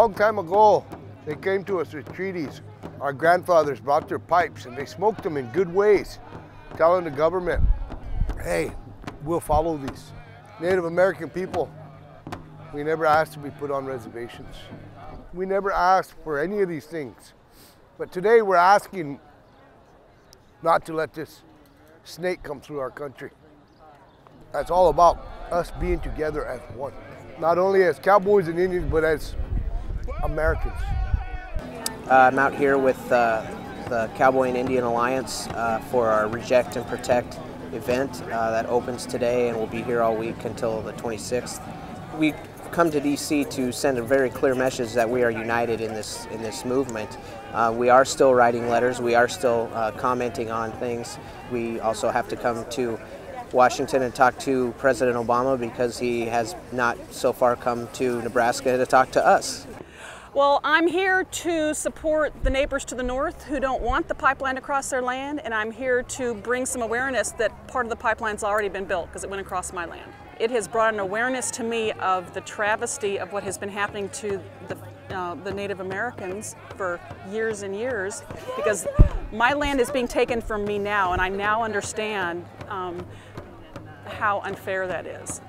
long time ago, they came to us with treaties. Our grandfathers brought their pipes and they smoked them in good ways, telling the government, hey, we'll follow these. Native American people, we never asked to be put on reservations. We never asked for any of these things. But today we're asking not to let this snake come through our country. That's all about us being together as one. Not only as cowboys and Indians, but as Americans. I'm out here with the Cowboy and Indian Alliance for our Reject and Protect event that opens today and will be here all week until the 26th. We come to DC to send a very clear message that we are united in this movement. We are still writing letters, we are still commenting on things. We also have to come to Washington and talk to President Obama because he has not so far come to Nebraska to talk to us. Well, I'm here to support the neighbors to the north who don't want the pipeline across their land, and I'm here to bring some awareness that part of the pipeline's already been built because it went across my land. It has brought an awareness to me of the travesty of what has been happening to the Native Americans for years and years, because my land is being taken from me now, and I now understand how unfair that is.